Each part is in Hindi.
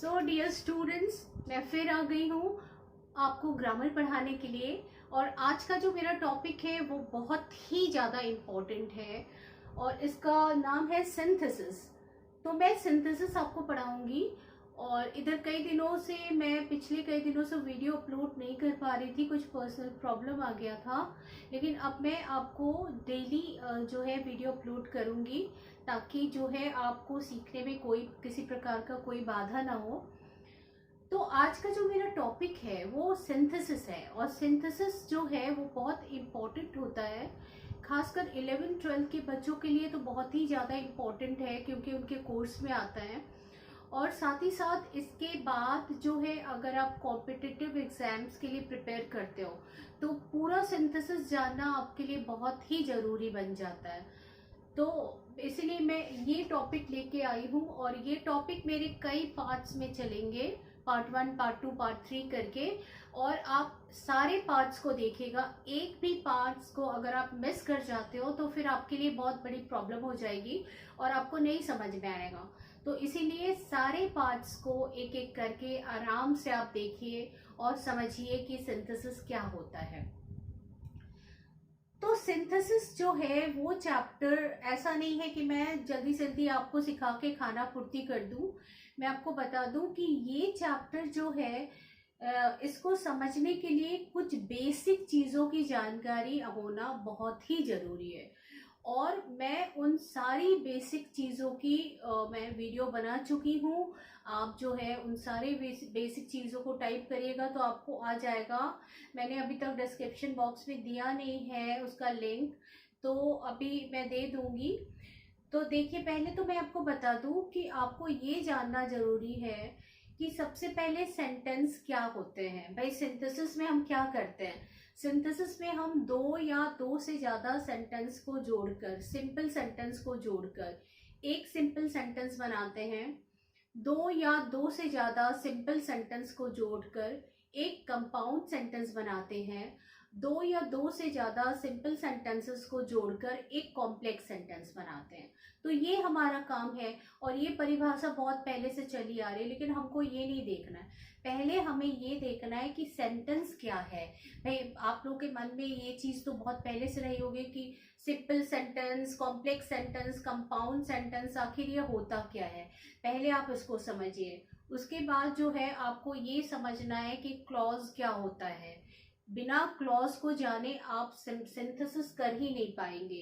सो डियर स्टूडेंट्स, मैं फिर आ गई हूँ आपको ग्रामर पढ़ाने के लिए। और आज का जो मेरा टॉपिक है वो बहुत ही ज़्यादा इम्पोर्टेंट है और इसका नाम है सिंथेसिस। तो मैं सिंथेसिस आपको पढ़ाऊंगी। और इधर पिछले कई दिनों से वीडियो अपलोड नहीं कर पा रही थी, कुछ पर्सनल प्रॉब्लम आ गया था। लेकिन अब मैं आपको डेली जो है वीडियो अपलोड करूंगी ताकि जो है आपको सीखने में किसी प्रकार का कोई बाधा ना हो। तो आज का जो मेरा टॉपिक है वो सिंथेसिस है, और सिंथेसिस जो है वो बहुत इम्पोर्टेंट होता है। खासकर 11-12 के बच्चों के लिए तो बहुत ही ज़्यादा इम्पोर्टेंट है क्योंकि उनके कोर्स में आता है। और साथ ही साथ इसके बाद जो है, अगर आप कॉम्पिटिटिव एग्जाम्स के लिए प्रिपेयर करते हो तो पूरा सिंथेसिस जानना आपके लिए बहुत ही ज़रूरी बन जाता है। तो इसलिए मैं ये टॉपिक लेके आई हूँ, और ये टॉपिक मेरे कई पार्ट्स में चलेंगे, पार्ट 1, पार्ट 2, पार्ट 3 करके। और आप सारे पार्ट्स को देखिएगा। एक भी पार्ट्स को अगर आप मिस कर जाते हो तो फिर आपके लिए बहुत बड़ी प्रॉब्लम हो जाएगी और आपको नहीं समझ में आएगा। तो इसीलिए सारे पार्ट्स को एक एक करके आराम से आप देखिए और समझिए कि सिंथेसिस क्या होता है। तो सिंथेसिस जो है वो चैप्टर ऐसा नहीं है कि मैं जल्दी जल्दी आपको सिखा के खाना पूर्ति कर दूं। मैं आपको बता दूं कि ये चैप्टर जो है इसको समझने के लिए कुछ बेसिक चीज़ों की जानकारी होना बहुत ही ज़रूरी है। और मैं उन सारी बेसिक चीज़ों की मैं वीडियो बना चुकी हूँ। आप जो है उन सारे बेसिक चीज़ों को टाइप करिएगा तो आपको आ जाएगा। मैंने अभी तक डिस्क्रिप्शन बॉक्स में दिया नहीं है उसका लिंक, तो अभी मैं दे दूँगी। तो देखिए, पहले तो मैं आपको बता दूं कि आपको ये जानना ज़रूरी है कि सबसे पहले सेंटेंस क्या होते हैं। भाई, सिंथेसिस में हम क्या करते हैं? सिंथेसिस में हम दो या दो से ज़्यादा सेंटेंस को जोड़कर, सिंपल सेंटेंस को जोड़कर एक सिंपल सेंटेंस बनाते हैं। दो या दो से ज़्यादा सिंपल सेंटेंस को जोड़कर एक कंपाउंड सेंटेंस बनाते हैं। दो या दो से ज़्यादा सिंपल सेंटेंसेस को जोड़कर एक कॉम्प्लेक्स सेंटेंस बनाते हैं। तो ये हमारा काम है, और ये परिभाषा बहुत पहले से चली आ रही है, लेकिन हमको ये नहीं देखना है। पहले हमें ये देखना है कि सेंटेंस क्या है। भाई, आप लोगों के मन में ये चीज़ तो बहुत पहले से रही होगी कि simple sentence, complex sentence, compound sentence, आखिर ये होता क्या है। पहले आप इसको समझिए। उसके बाद जो है आपको ये समझना है कि क्लॉज क्या होता है। बिना क्लॉज को जाने आप सिंथेसिस कर ही नहीं पाएंगे।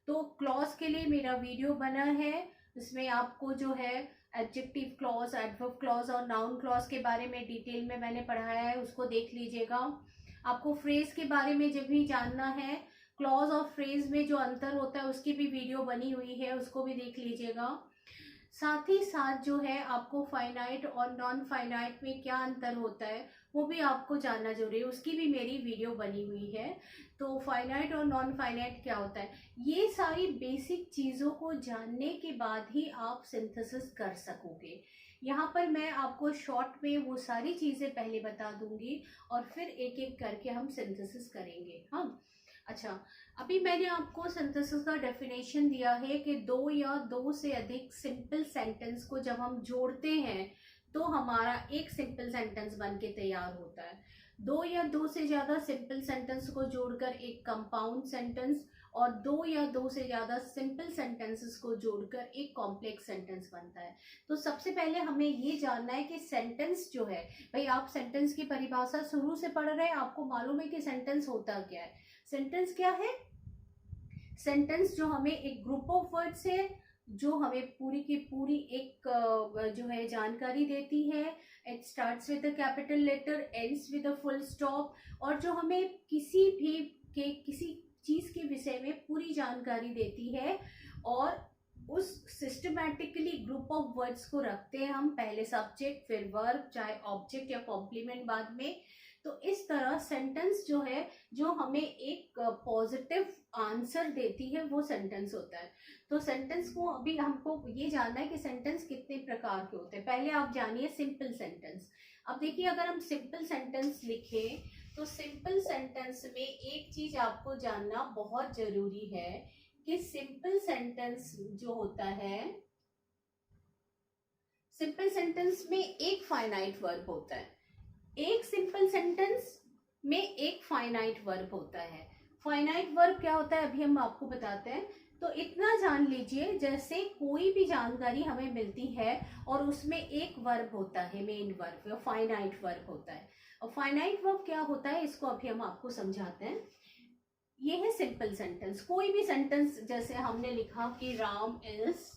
तो क्लॉज के लिए मेरा वीडियो बना है, इसमें आपको जो है एडजेक्टिव क्लॉज, एडवर्ब क्लॉज और नाउन क्लॉज के बारे में डिटेल में मैंने पढ़ाया है, उसको देख लीजिएगा। आपको फ्रेज के बारे में जब भी जानना है, क्लॉज और फ्रेज में जो अंतर होता है उसकी भी वीडियो बनी हुई है, उसको भी देख लीजिएगा। साथ ही साथ जो है आपको फाइनाइट और नॉन फाइनाइट में क्या अंतर होता है वो भी आपको जानना जरूरी है, उसकी भी मेरी वीडियो बनी हुई है। तो फाइनाइट और नॉन फाइनाइट क्या होता है, ये सारी बेसिक चीज़ों को जानने के बाद ही आप सिंथेसिस कर सकोगे। यहाँ पर मैं आपको शॉर्ट में वो सारी चीज़ें पहले बता दूंगी और फिर एक एक करके हम सिंथेसिस करेंगे। हाँ, अच्छा, अभी मैंने आपको सिंथेसिस का डेफिनेशन दिया है कि दो या दो से अधिक सिंपल सेंटेंस को जब हम जोड़ते हैं तो हमारा एक सिंपल सेंटेंस बन के तैयार होता है। दो या दो से ज़्यादा सिंपल सेंटेंस को जोड़कर एक कंपाउंड सेंटेंस, और दो या दो से ज़्यादा सिंपल सेंटेंसेस को जोड़कर एक कॉम्प्लेक्स सेंटेंस बनता है। तो सबसे पहले हमें ये जानना है कि सेंटेंस जो है, भाई आप सेंटेंस की परिभाषा शुरू से पढ़ रहे हैं, आपको मालूम है कि सेंटेंस होता क्या है। सेंटेंस क्या है? सेंटेंस जो हमें एक ग्रुप ऑफ वर्ड्स है, जो हमें पूरी की पूरी एक जो है जानकारी देती है। It starts with a capital letter, ends with a full stop, और जो हमें किसी चीज के विषय में पूरी जानकारी देती है। और उस सिस्टमैटिकली ग्रुप ऑफ वर्ड्स को रखते हैं हम, पहले सब्जेक्ट फिर वर्ब, चाहे ऑब्जेक्ट या कॉम्प्लीमेंट बाद में। तो इस तरह सेंटेंस जो है, जो हमें एक पॉजिटिव आंसर देती है, वो सेंटेंस होता है। तो सेंटेंस को अभी हमको ये जानना है कि सेंटेंस कितने प्रकार के होते हैं। पहले आप जानिए सिंपल सेंटेंस। अब देखिए, अगर हम सिंपल सेंटेंस लिखें तो सिंपल सेंटेंस में एक चीज आपको जानना बहुत जरूरी है कि सिंपल सेंटेंस जो होता है, सिंपल सेंटेंस में एक फाइनाइट वर्ब होता है, एक सिंपल सेंटेंस में एक फाइनाइट वर्ब होता है। फाइनाइट वर्ब क्या होता है अभी हम आपको बताते हैं। तो इतना जान लीजिए, जैसे कोई भी जानकारी हमें मिलती है और उसमें एक वर्ब होता है, मेन वर्ब, फाइनाइट वर्ब होता है। और फाइनाइट वर्ब क्या होता है इसको अभी हम आपको समझाते हैं। ये है सिंपल सेंटेंस। कोई भी सेंटेंस, जैसे हमने लिखा कि Ram is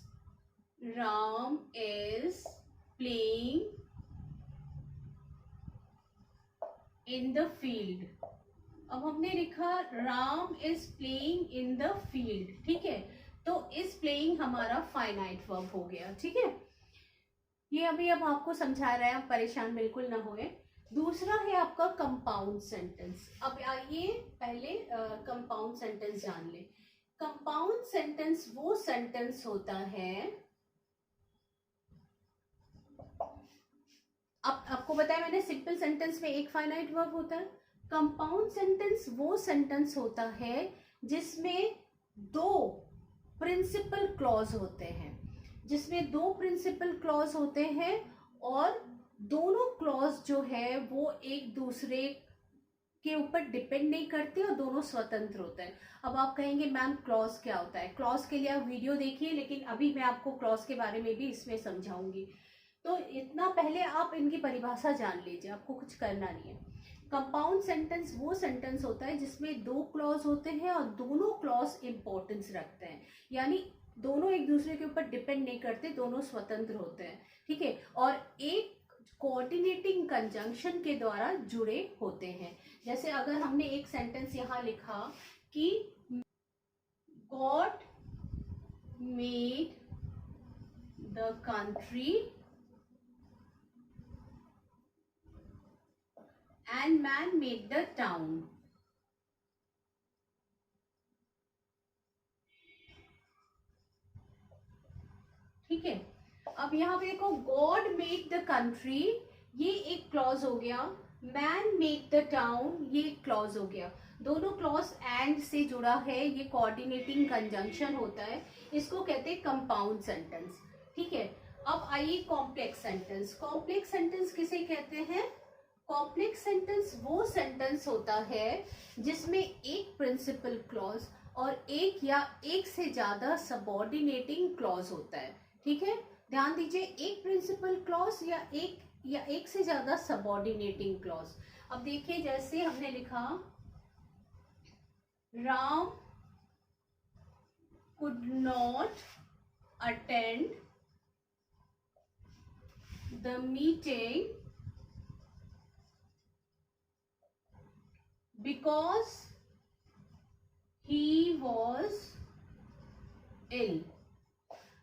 playing in the field. अब हमने लिखा Ram is playing in the field, ठीक है। तो इस प्लेइंग हमारा फाइनाइट वर्ब हो गया, ठीक है। ये अभी अब आपको समझा रहा है, आप परेशान बिल्कुल ना होए। दूसरा है आपका कंपाउंड सेंटेंस। अब आइए पहले कंपाउंड सेंटेंस जान ले। कंपाउंड सेंटेंस वो सेंटेंस होता है, अब आपको बताया मैंने सिंपल सेंटेंस में एक फाइनाइट वर्ब होता है। कंपाउंड सेंटेंस वो सेंटेंस होता है जिसमें दो प्रिंसिपल क्लॉज होते हैं, जिसमें दो प्रिंसिपल क्लॉज होते हैं और दोनों क्लॉज जो है वो एक दूसरे के ऊपर डिपेंड नहीं करते और दोनों स्वतंत्र होते हैं। अब आप कहेंगे मैम क्लॉज क्या होता है? क्लॉज के लिए आप वीडियो देखिए, लेकिन अभी मैं आपको क्लॉज के बारे में भी इसमें समझाऊंगी। तो इतना पहले आप इनकी परिभाषा जान लीजिए, आपको कुछ करना नहीं है। कंपाउंड सेंटेंस वो सेंटेंस होता है जिसमें दो क्लॉज होते हैं और दोनों क्लॉज इंपॉर्टेंस रखते हैं, यानी दोनों एक दूसरे के ऊपर डिपेंड नहीं करते, दोनों स्वतंत्र होते हैं, ठीक है। और एक कोऑर्डिनेटिंग कंजंक्शन के द्वारा जुड़े होते हैं। जैसे अगर हमने एक सेंटेंस यहाँ लिखा कि God made the country and man made the town, ठीक है। अब यहाँ पे देखो गॉड मेड द कंट्री, ये एक क्लॉज हो गया। मैन मेड द टाउन, ये एक क्लॉज हो गया। दोनों क्लॉज एंड से जुड़ा है, ये कोऑर्डिनेटिंग कंजंक्शन होता है, इसको कहते हैं कंपाउंड सेंटेंस, ठीक है। अब आइए कॉम्प्लेक्स सेंटेंस। कॉम्प्लेक्स सेंटेंस किसे कहते हैं? कॉम्प्लेक्स सेंटेंस वो सेंटेंस होता है जिसमें एक प्रिंसिपल क्लॉज और एक या एक से ज्यादा सबऑर्डिनेटिंग क्लॉज होता है, ठीक है। ध्यान दीजिए, एक प्रिंसिपल क्लॉज या एक से ज्यादा सबऑर्डिनेटिंग क्लॉज। अब देखिए, जैसे हमने लिखा Ram could not attend the meeting because he was ill।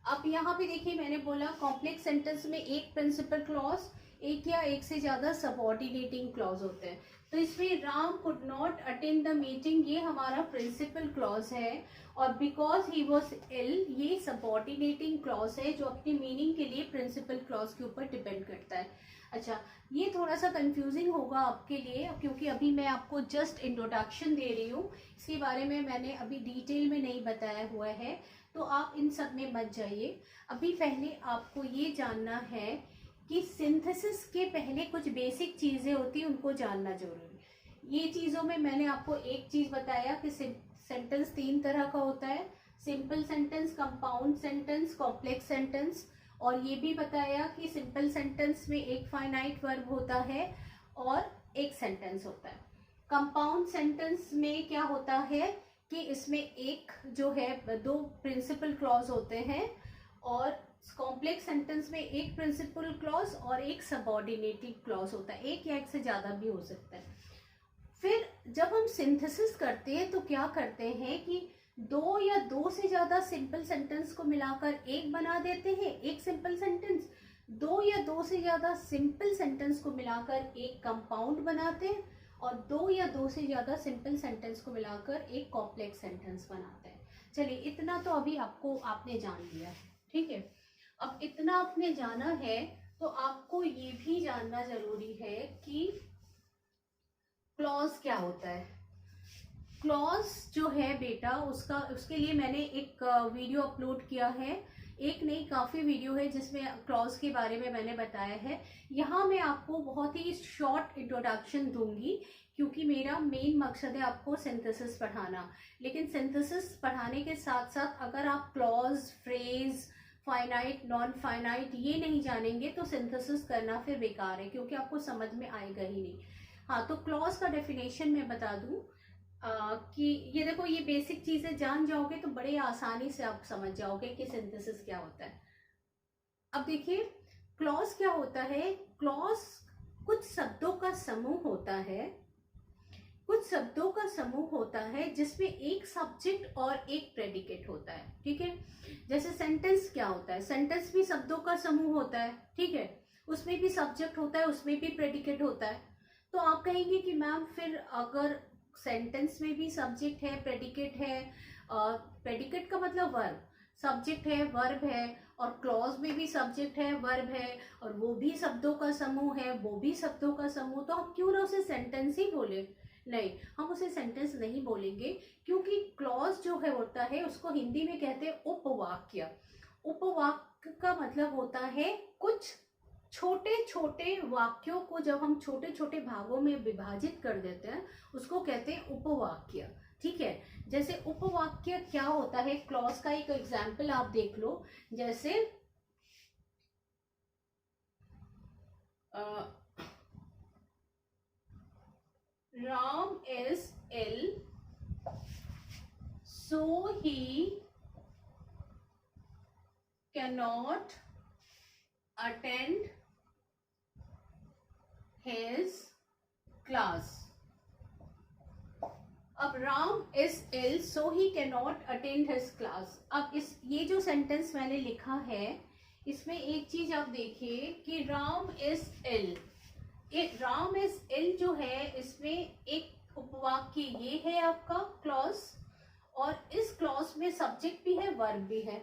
अब यहाँ पे देखिए, मैंने बोला कॉम्प्लेक्स सेंटेंस में एक प्रिंसिपल क्लॉज, एक या एक से ज्यादा सबऑर्डिनेटिंग क्लॉज होते हैं। तो इसमें Ram could not attend the meeting, ये हमारा प्रिंसिपल क्लॉज है, और बिकॉज ही वॉज इल, ये सबऑर्डिनेटिंग क्लॉज है जो अपनी मीनिंग के लिए प्रिंसिपल क्लॉज के ऊपर डिपेंड करता है। अच्छा, ये थोड़ा सा कंफ्यूजिंग होगा आपके लिए, क्योंकि अभी मैं आपको जस्ट इंट्रोडक्शन दे रही हूँ, इसके बारे में मैंने अभी डिटेल में नहीं बताया हुआ है, तो आप इन सब में मत जाइए। अभी पहले आपको ये जानना है कि सिंथेसिस के पहले कुछ बेसिक चीज़ें होती हैं, उनको जानना जरूरी। ये चीज़ों में मैंने आपको एक चीज़ बताया कि सेंटेंस तीन तरह का होता है, simple sentence, compound sentence, complex sentence, और ये भी बताया कि सिंपल सेंटेंस में एक फाइनाइट वर्ब होता है और एक सेंटेंस होता है। कंपाउंड सेंटेंस में क्या होता है कि इसमें एक जो है दो प्रिंसिपल क्लॉज होते हैं, और कॉम्प्लेक्स सेंटेंस में एक प्रिंसिपल क्लॉज और एक सबऑर्डिनेटिंग क्लॉज होता है, एक या एक से ज्यादा भी हो सकता है। फिर जब हम सिंथेसिस करते हैं तो क्या करते हैं कि दो या दो से ज्यादा सिंपल सेंटेंस को मिलाकर एक बना देते हैं, एक सिंपल सेंटेंस। दो या दो से ज्यादा सिंपल सेंटेंस को मिलाकर एक कंपाउंड बनाते हैं, और दो या दो से ज्यादा सिंपल सेंटेंस को मिलाकर एक कॉम्प्लेक्स सेंटेंस बनाते हैं। चलिए, इतना तो अभी आपने जान लिया है, ठीक है। अब इतना आपने जाना है तो आपको ये भी जानना जरूरी है कि क्लॉज क्या होता है। क्लॉज जो है बेटा, उसके लिए मैंने एक वीडियो अपलोड किया है, एक नहीं, काफ़ी वीडियो है जिसमें क्लॉज के बारे में मैंने बताया है। यहाँ मैं आपको बहुत ही शॉर्ट इंट्रोडक्शन दूंगी, क्योंकि मेरा मेन मकसद है आपको सिंथेसिस पढ़ाना। लेकिन सिंथेसिस पढ़ाने के साथ साथ अगर आप clause, phrase, finite, non finite ये नहीं जानेंगे तो सिंथेसिस करना फिर बेकार है, क्योंकि आपको समझ में आएगा ही नहीं। हाँ, तो क्लॉज का डेफिनेशन मैं बता दूं कि ये देखो, ये बेसिक चीजें जान जाओगे तो बड़े आसानी से आप समझ जाओगे कि सिंथेसिस क्या होता है। अब देखिए, क्लॉज क्या होता है। क्लॉज कुछ शब्दों का समूह होता है, कुछ शब्दों का समूह होता है जिसमें एक सब्जेक्ट और एक प्रेडिकेट होता है। ठीक है, जैसे सेंटेंस क्या होता है, सेंटेंस भी शब्दों का समूह होता है। ठीक है, उसमें भी सब्जेक्ट होता है, उसमें भी प्रेडिकेट होता है। तो आप कहेंगे कि मैम फिर अगर सेंटेंस में भी सब्जेक्ट है, प्रेडिकेट है, प्रेडिकेट का मतलब वर्ब, सब्जेक्ट है, वर्ब है, और क्लॉज में भी सब्जेक्ट है, वर्ब है, और वो भी शब्दों का समूह है, वो भी शब्दों का समूह, तो हम क्यों ना उसे सेंटेंस ही बोले। नहीं, हम उसे सेंटेंस नहीं बोलेंगे, क्योंकि क्लॉज जो है होता है उसको हिंदी में कहते हैं उपवाक्य। उपवाक्य का मतलब होता है कुछ छोटे छोटे वाक्यों को जब हम छोटे छोटे भागों में विभाजित कर देते हैं उसको कहते हैं उपवाक्य। ठीक है, जैसे उपवाक्य क्या होता है, क्लॉज का एक एग्जाम्पल आप देख लो। जैसे Ram is ill so he cannot attend his class। अब Ram is ill so he can not attend his class. अब इस ये जो सेंटेंस मैंने लिखा है इसमें एक चीज आप देखिए कि Ram is ill, Ram is ill जो है इसमें एक उपवाक्य ये है आपका क्लॉज, और इस क्लॉज में सब्जेक्ट भी है, वर्ब भी है।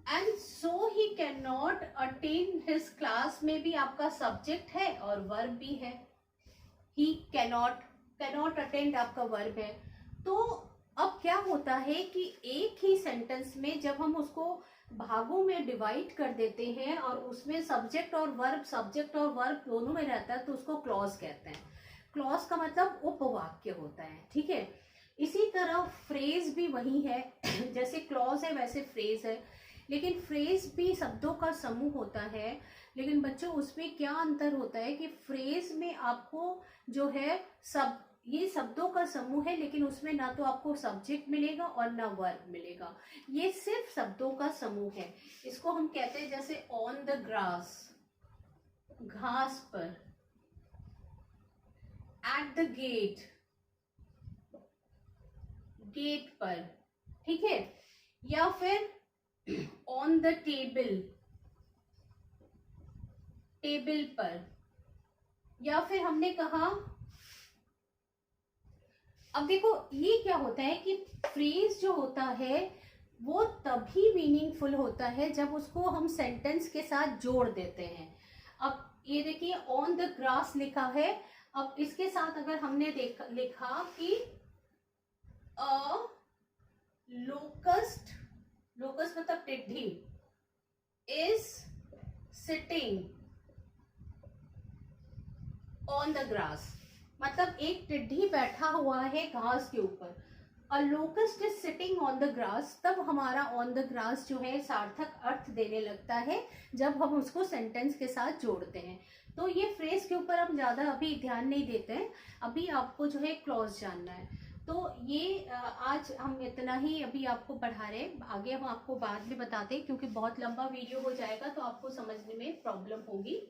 And so he can not attain his class में भी आपका सब्जेक्ट है और वर्ब भी है। ही कैनॉट, कैनॉट अटेंड आपका वर्ब है। तो अब क्या होता है कि एक ही सेंटेंस में जब हम उसको भागों में डिवाइड कर देते हैं और उसमें सब्जेक्ट और वर्ब दोनों में रहता है तो उसको क्लॉज कहते हैं। क्लॉज का मतलब उपवाक्य होता है। ठीक है, इसी तरह फ्रेज भी वही है जैसे क्लॉज है वैसे फ्रेज है, लेकिन फ्रेज भी शब्दों का समूह होता है। लेकिन बच्चों उसमें क्या अंतर होता है कि फ्रेज में आपको जो है सब ये शब्दों का समूह है, लेकिन उसमें ना तो आपको सब्जेक्ट मिलेगा और ना वर्ब मिलेगा, ये सिर्फ शब्दों का समूह है। इसको हम कहते हैं जैसे ऑन द ग्रास, घास पर, एट द गेट, गेट पर। ठीक है, या फिर ऑन द टेबल, टेबल पर, या फिर हमने कहा। अब देखो ये क्या होता है कि फ्रेज जो होता है वो तभी मीनिंगफुल होता है जब उसको हम सेंटेंस के साथ जोड़ देते हैं। अब ये देखिए ऑन द ग्रास लिखा है, अब इसके साथ अगर हमने लिखा कि अ लोकस्ट, लोकस्ट मतलब टिड्डी, is sitting on the grass, मतलब एक टिड्डी बैठा हुआ है घास के ऊपर। A locust is sitting on the grass, तब हमारा ऑन द ग्रास जो है सार्थक अर्थ देने लगता है जब हम उसको सेंटेंस के साथ जोड़ते हैं। तो ये फ्रेज के ऊपर हम ज्यादा अभी ध्यान नहीं देते हैं, अभी आपको जो है क्लॉज जानना है। तो ये आज हम इतना ही अभी आपको पढ़ा रहे हैं, आगे हम आपको बाद में बताते हैं क्योंकि बहुत लंबा वीडियो हो जाएगा तो आपको समझने में प्रॉब्लम होगी।